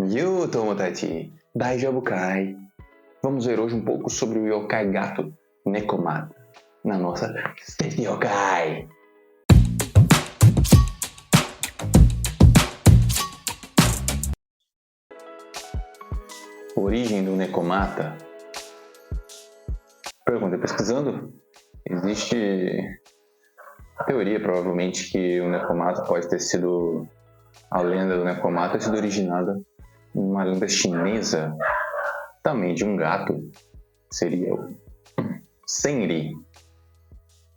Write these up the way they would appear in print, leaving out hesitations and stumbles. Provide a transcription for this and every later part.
Yo, Tomodachi, Daijabukai. Vamos ver hoje um pouco sobre o yokai gato Nekomata na nossa State Yokai. Origem do Nekomata. Pergunta, pesquisando, existe a teoria provavelmente que o Nekomata pode ter sido, a lenda do Nekomata ter sido originada em uma lenda chinesa, também de um gato, seria o Senri,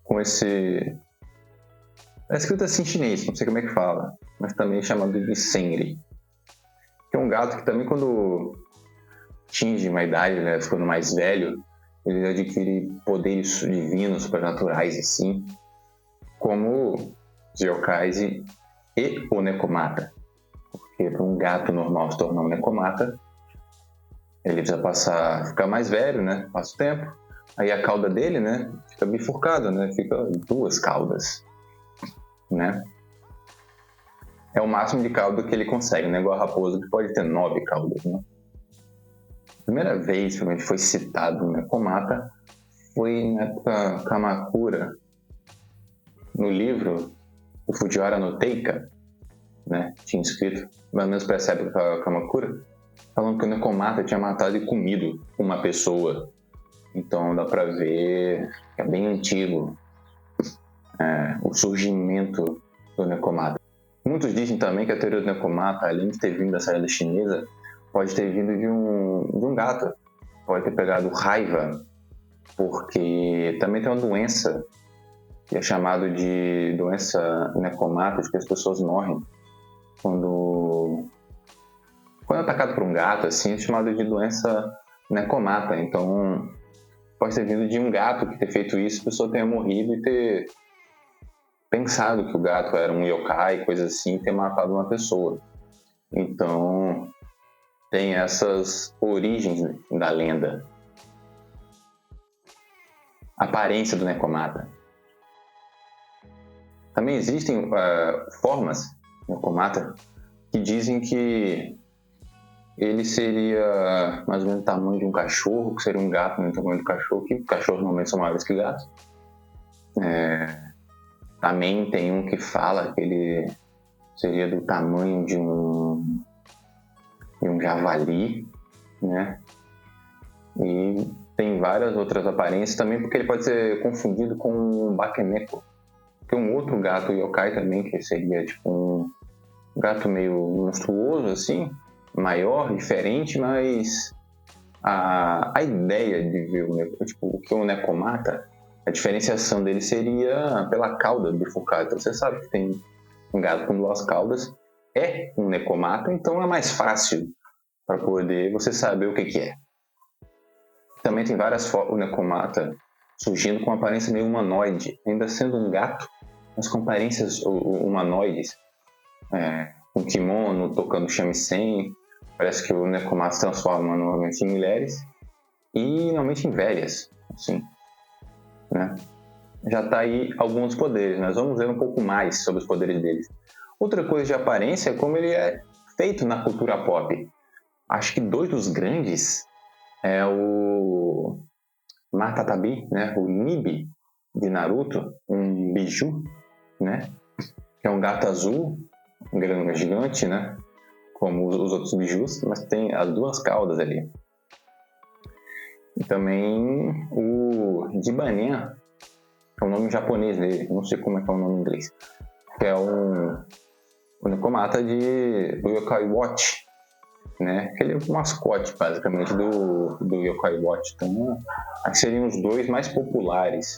com esse... é escrito assim em chinês, não sei como é que fala, mas também é chamado de Senri, que é um gato que também quando atinge uma idade, né, ficando mais velho, ele adquire poderes divinos, supernaturais, assim, como os yokais e o Nekomata. Porque para um gato normal se tornar um Nekomata, ele precisa ficar mais velho, né? Passa o tempo. Aí a cauda dele, né? Fica bifurcada, né? Fica 2 caudas, né? É o máximo de cauda que ele consegue, né? Igual a raposa que pode ter 9 caudas, né? A primeira vez que foi citado o Nekomata foi na época Kamakura, no livro o Fujiwara no Teika, né? Tinha escrito, mais ou menos para essa época Kamakura, falando que o Nekomata tinha matado e comido uma pessoa. Então dá para ver que é bem antigo o surgimento do Nekomata. Muitos dizem também que a teoria do Nekomata, além de ter vindo da saída chinesa, pode ter vindo de um gato. Pode ter pegado raiva, porque também tem uma doença que é chamada de doença Nekomata, de que as pessoas morrem quando é atacado por um gato, assim, é chamado de doença Nekomata. Então, pode ter vindo de um gato que ter feito isso, a pessoa tenha morrido e ter pensado que o gato era um yokai, coisa assim, e ter matado uma pessoa. Então, tem essas origens da lenda. A aparência do Nekomata. Também existem formas do Nekomata que dizem que ele seria mais ou menos o tamanho de um cachorro, que seria um gato no tamanho do cachorro, que cachorros normalmente são maiores que gatos. Também tem um que fala que ele seria do tamanho de um javali, né? E tem várias outras aparências também, porque ele pode ser confundido com um bakeneko, que é um outro gato yokai também, que seria tipo um gato meio monstruoso, assim, maior, diferente, mas a ideia de ver o que é um Nekomata, a diferenciação dele seria pela cauda bifurcada. Então você sabe que tem um gato com 2 caudas, é um Nekomata, então é mais fácil para poder você saber o que é. Também tem várias formas, o Nekomata surgindo com uma aparência meio humanoide, ainda sendo um gato, mas com aparências humanoides, com kimono, tocando shamisen. Parece que o Nekomata se transforma normalmente em mulheres e normalmente em velhas, assim, né? Já está aí alguns poderes, nós vamos ver um pouco mais sobre os poderes deles. Outra coisa de aparência é como ele é feito na cultura pop. Acho que 2 dos grandes é o Matatabi, né? O Nibi de Naruto, um biju, né? Que é um gato azul, um grande gigante, né? Como os outros bijus, mas tem as 2 caudas ali. E também o Jibanen, que é o nome japonês dele, não sei como é que é o nome em inglês, que é o Nekomata do Yokai Watch, né? Ele é o mascote, basicamente, do Yokai Watch. Então, acho que seriam os 2 mais populares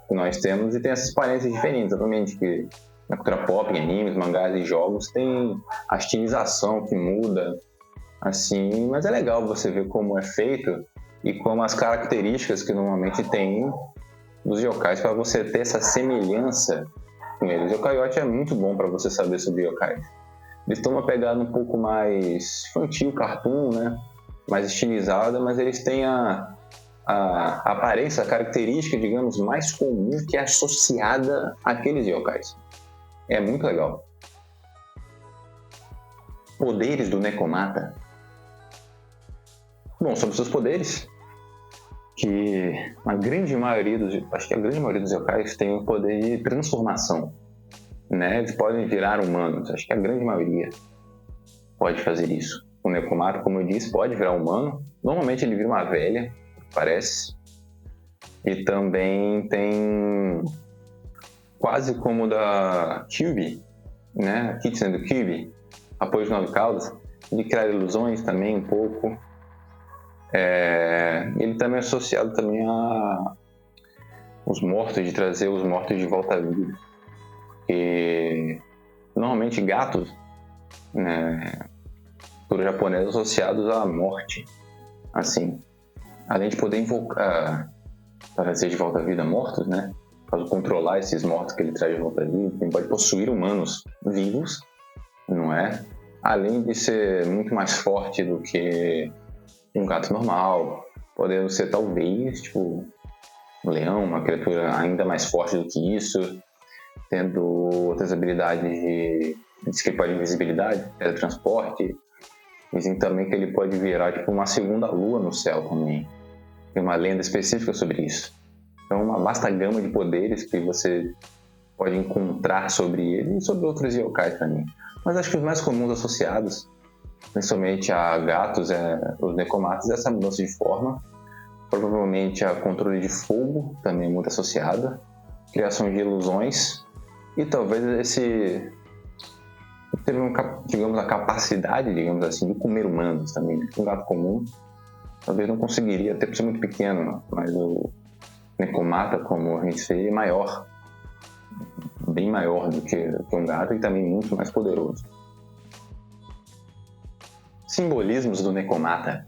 que nós temos, e tem essas aparências diferentes, obviamente, que na cultura pop, em animes, mangás e jogos, tem a estilização que muda, assim, mas é legal você ver como é feito e como as características que normalmente tem dos yokais para você ter essa semelhança com eles. O Yokai Watch é muito bom para você saber sobre yokais. Eles têm uma pegada um pouco mais infantil, cartoon, né? Mais estilizada, mas eles têm a aparência, a característica, digamos, mais comum que é associada àqueles yokais. É muito legal. Poderes do Nekomata. Bom, sobre seus poderes, que acho que a grande maioria dos yokais tem o poder de transformação, né? Eles podem virar humanos, acho que a grande maioria pode fazer isso. O Nekomata, como eu disse, pode virar humano. Normalmente ele vira uma velha, parece. E também tem, quase como o da Kyuubi, né? A Kitsune do Kyuubi, apoio de 9 caudas, de criar ilusões também um pouco. Ele também é associado também a os mortos, de trazer os mortos de volta à vida. Porque normalmente gatos, né, por japoneses, associados à morte, assim, além de poder invocar, trazer de volta à vida mortos, né, para controlar esses mortos que ele traz de volta à vida, ele pode possuir humanos vivos, não é? Além de ser muito mais forte do que um gato normal, podendo ser talvez, tipo, um leão, uma criatura ainda mais forte do que isso, tendo outras habilidades diz que ele pode invisibilidade, teletransporte. Dizem também que ele pode virar tipo uma segunda lua no céu também. Tem uma lenda específica sobre isso. Então, uma vasta gama de poderes que você pode encontrar sobre ele e sobre outros yokai também. Mas acho que os mais comuns associados, principalmente a gatos, os nekomatas, é essa mudança de forma. Provavelmente a controle de fogo também é muito associada. Criação de ilusões. E talvez digamos, a capacidade, digamos assim, de comer humanos também. Um gato comum talvez não conseguiria, até por ser muito pequeno, mas o Nekomata, como a gente vê, é maior, bem maior do que um gato e também muito mais poderoso. Simbolismos do Nekomata.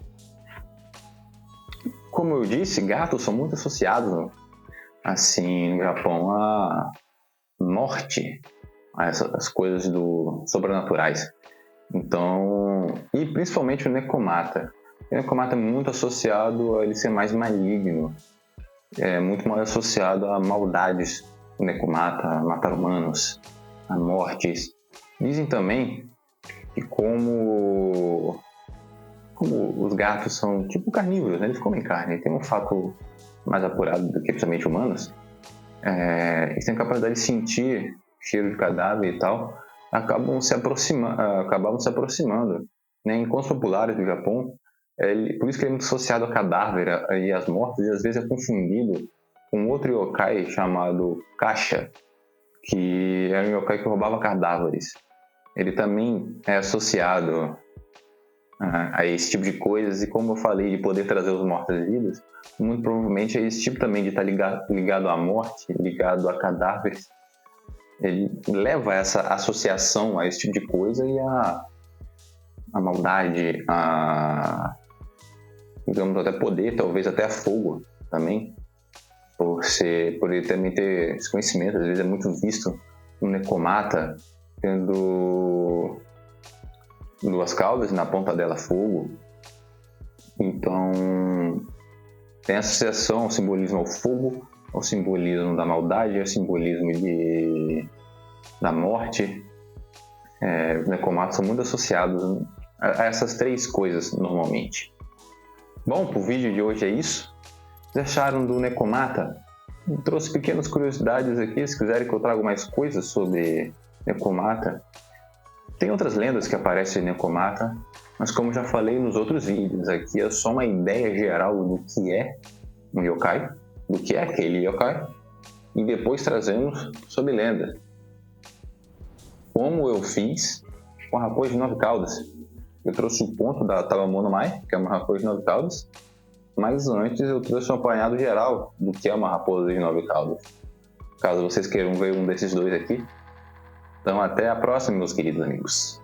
Como eu disse, gatos são muito associados, assim, no Japão, à morte, a essas coisas sobrenaturais. Então, e principalmente o Nekomata. O Nekomata é muito associado a ele ser mais maligno, é muito mais associado a maldades. O Nekomata, a matar humanos, a mortes. Dizem também que como os gatos são tipo carnívoros, né? Eles comem carne, tem um fato mais apurado do que principalmente humanos, eles têm capacidade de sentir cheiro de cadáver e tal, acabavam se aproximando, né? Em encontros populares do Japão, por isso que ele é muito associado a cadáver e às mortes, e às vezes é confundido com outro yokai chamado Kasha, que era um yokai que roubava cadáveres. Ele também é associado a esse tipo de coisas, e como eu falei, de poder trazer os mortos-vivos, muito provavelmente é esse tipo também de estar ligado à morte, ligado a cadáveres. Ele leva essa associação a esse tipo de coisa e a maldade, digamos, até poder, talvez até a fogo também, por ele também ter esse conhecimento. Às vezes é muito visto um Nekomata tendo 2 caudas, na ponta dela fogo. Então tem associação ao simbolismo ao fogo, ao simbolismo da maldade, ao simbolismo da morte. Os Nekomatas são muito associados a essas 3 coisas normalmente. Bom, pro vídeo de hoje é isso. Vocês acharam do Nekomata? Eu trouxe pequenas curiosidades aqui. Se quiserem que eu traga mais coisas sobre Nekomata, tem outras lendas que aparecem em Nekomata, mas como já falei nos outros vídeos, aqui é só uma ideia geral do que é um yokai, do que é aquele yokai, e depois trazemos sobre lenda. Como eu fiz com a raposa de 9 caudas. Eu trouxe o ponto da Tawamonomai, que é uma raposa de 9 caudas, mas antes eu trouxe um apanhado geral do que é uma raposa de 9 caudas. Caso vocês queiram ver um desses 2 aqui. Então até a próxima, meus queridos amigos.